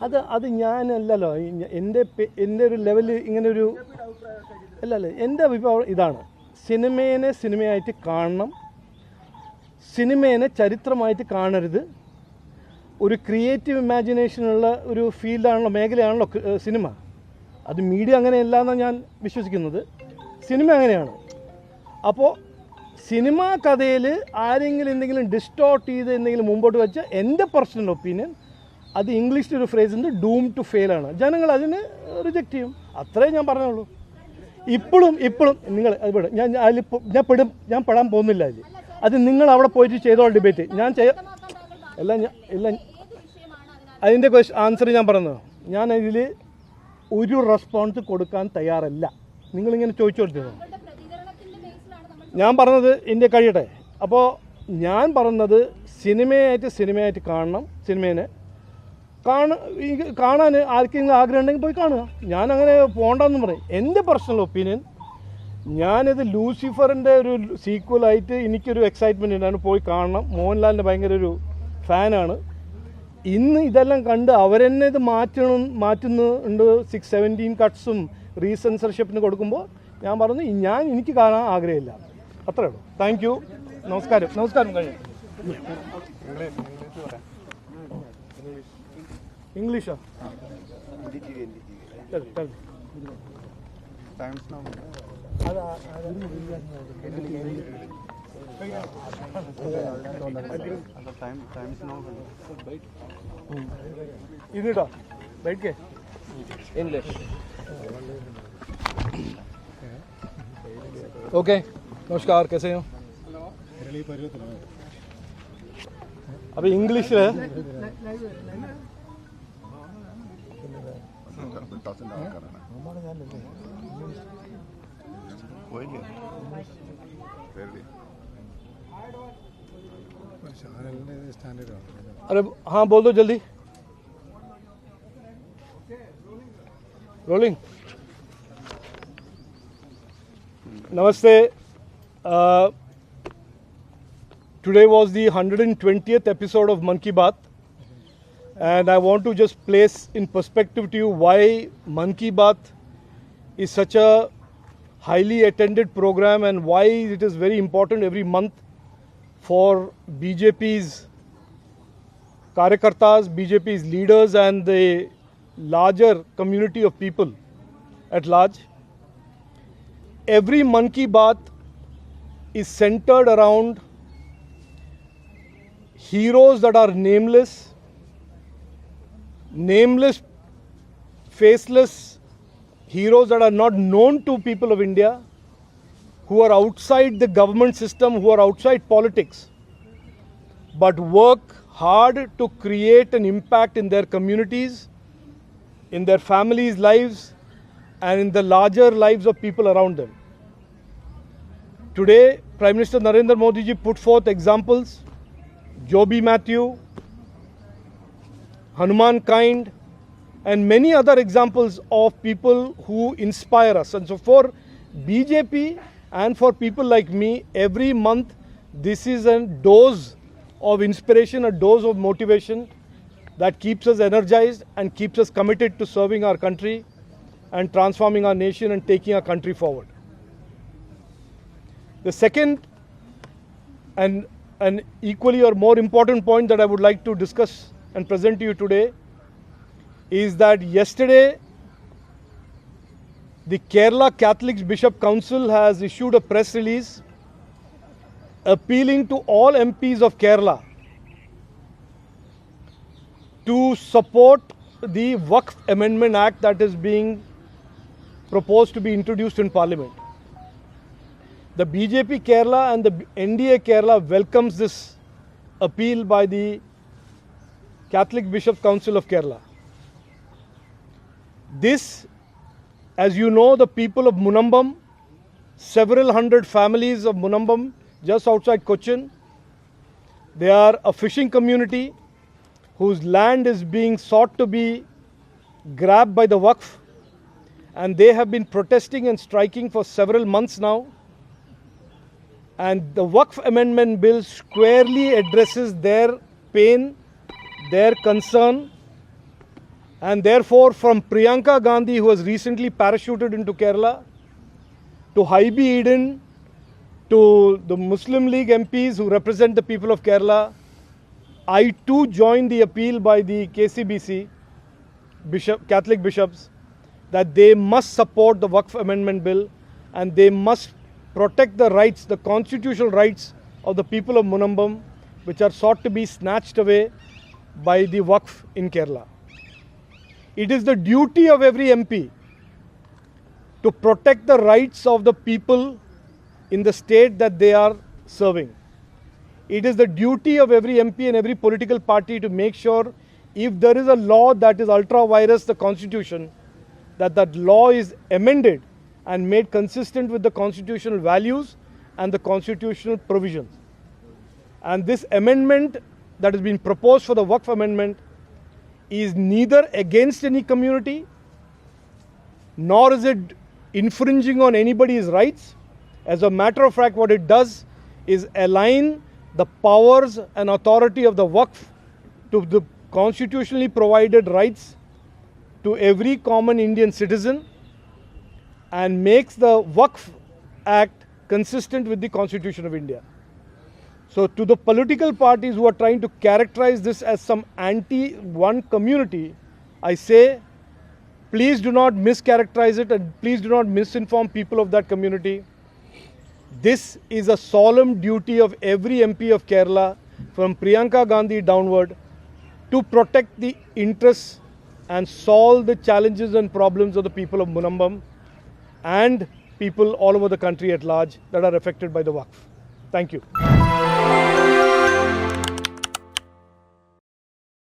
അത് ഞാനല്ലല്ലോ, എൻ്റെ ഒരു ലെവല് ഇങ്ങനൊരു അല്ലല്ല. എൻ്റെ അഭിപ്രായം ഇതാണ്, സിനിമേനെ സിനിമയായിട്ട് കാണണം, സിനിമേനെ ചരിത്രമായിട്ട് കാണരുത്. ഒരു ക്രിയേറ്റീവ് ഇമാജിനേഷനുള്ള ഒരു ഫീൽഡാണല്ലോ, മേഖലയാണല്ലോ സിനിമ. അത് മീഡിയ അങ്ങനെയല്ല എന്നാണ് ഞാൻ വിശ്വസിക്കുന്നത്. സിനിമ അങ്ങനെയാണ്. അപ്പോൾ സിനിമാ കഥയിൽ ആരെങ്കിലും എന്തെങ്കിലും ഡിസ്റ്റോർട്ട് ചെയ്ത് എന്തെങ്കിലും മുമ്പോട്ട് വെച്ചാൽ എൻ്റെ പേഴ്സണൽ ഒപ്പീനിയൻ അത് ഇംഗ്ലീഷിലൊരു ഫ്രേസ് ഉണ്ട്, ഡൂം ടു ഫെയിൽ ആണ്. ജനങ്ങൾ അതിന് റിജക്റ്റ് ചെയ്യും, അത്രേ ഞാൻ പറഞ്ഞുള്ളൂ. ഇപ്പോഴും നിങ്ങൾ അത് ഞാൻ പെടാൻ പോകുന്നില്ല അതിൽ. അത് നിങ്ങൾ അവിടെ പോയിട്ട് ചെയ്തോളൂ ഡിബേറ്റ്. ഞാൻ എല്ലാം അതിൻ്റെ ആൻസർ ഞാൻ പറഞ്ഞത്. ഞാൻ അതിൽ ഒരു റെസ്പോൺസ് കൊടുക്കാൻ തയ്യാറല്ല. നിങ്ങളിങ്ങനെ ചോദിച്ചു കൊടുത്തത് ഞാൻ പറഞ്ഞത് ഇന്ത്യ കഴിയട്ടെ. അപ്പോൾ ഞാൻ പറഞ്ഞത് സിനിമയായിട്ട് കാണണം. സിനിമേനെ കാണാൻ ആർക്കെങ്കിലും ആഗ്രഹം ഉണ്ടെങ്കിൽ പോയി കാണുക. ഞാനങ്ങനെ പോകണ്ടെന്ന് പറയും. എൻ്റെ പേഴ്സണൽ ഒപ്പീനിയൻ, ഞാനിത് ലൂസിഫറിൻ്റെ ഒരു സീക്വലായിട്ട് എനിക്കൊരു എക്സൈറ്റ്മെൻറ്റ് ഉണ്ടാണ്, പോയി കാണണം. മോഹൻലാലിൻ്റെ ഭയങ്കര ഒരു ഫാനാണ്. ഇന്ന് ഇതെല്ലാം കണ്ട് അവരെന്നെ ഇത് മാറ്റുന്നുണ്ട്. 617 കട്ട്സും റീസെൻസർഷിപ്പിന് കൊടുക്കുമ്പോൾ ഞാൻ പറഞ്ഞു എനിക്ക് കാണാൻ ആഗ്രഹമില്ല. അത്രേ ഉള്ളൂ. Thank you. നമസ്കാരം. കഴിഞ്ഞു. ഇംഗ്ലീഷോ? इधर बैठ के इंग्लिश ओके. नमस्कार, कैसे हो? अभी इंग्लिश है. अरे हाँ, बोल दो जल्दी. रोलिंग. नमस्ते. Today was the 120th episode of Mann Ki Baat, and I want to just place in perspective to you why Mann Ki Baat is such a highly attended program and why it is very important every month for BJP's Karyakartas, BJP's leaders and the larger community of people at large. Every Mann Ki Baat is centered around heroes that are nameless, faceless heroes that are not known to people of India, who are outside the government system, who are outside politics, but work hard to create an impact in their communities, in their families' lives, and in the larger lives of people around them. Today, Prime Minister Narendra Modi ji put forth examples, Joby Matthew, Hanuman Kind, and many other examples of people who inspire us. And so for BJP and for people like me, every month this is a dose of inspiration, a dose of motivation that keeps us energized and keeps us committed to serving our country and transforming our nation and taking our country forward. The second and equally or more important point that I would like to discuss and present to you today is that yesterday the Kerala Catholic Bishop Council has issued a press release appealing to all MPs of Kerala to support the Waqf Amendment Act that is being proposed to be introduced in Parliament. The BJP Kerala and the NDA Kerala welcomes this appeal by the Catholic Bishop Council of Kerala. This, as you know, the people of Munambam, several hundred families of Munambam just outside Cochin, they are a fishing community whose land is being sought to be grabbed by the Waqf, and they have been protesting and striking for several months now. And the Waqf Amendment Bill squarely addresses their pain, their concern, And therefore, from Priyanka Gandhi, who was recently parachuted into Kerala, to Haibi Eden, to the Muslim League MPs who represent the people of Kerala, I too join the appeal by the KCBC, Catholic bishops, that they must support the Waqf Amendment Bill and they must protect the rights, the constitutional rights of the people of Munambam, which are sought to be snatched away by the Waqf in Kerala. It is the duty of every MP to protect the rights of the people in the state that they are serving. It is the duty of every MP and every political party to make sure if there is a law that is ultra vires the constitution, that law is amended and made consistent with the constitutional values and the constitutional provisions. And this amendment that has been proposed for the Waqf amendment is neither against any community, nor is it infringing on anybody's rights. As a matter of fact, what it does is align the powers and authority of the Waqf to the constitutionally provided rights to every common Indian citizen and makes the Waqf Act consistent with the Constitution of India. So to the political parties who are trying to characterize this as some anti-one community, I say, please do not mischaracterize it and please do not misinform people of that community. This is a solemn duty of every MP of Kerala, from Priyanka Gandhi downward, to protect the interests and solve the challenges and problems of the people of Munambam and people all over the country at large that are affected by the Waqf. Thank you.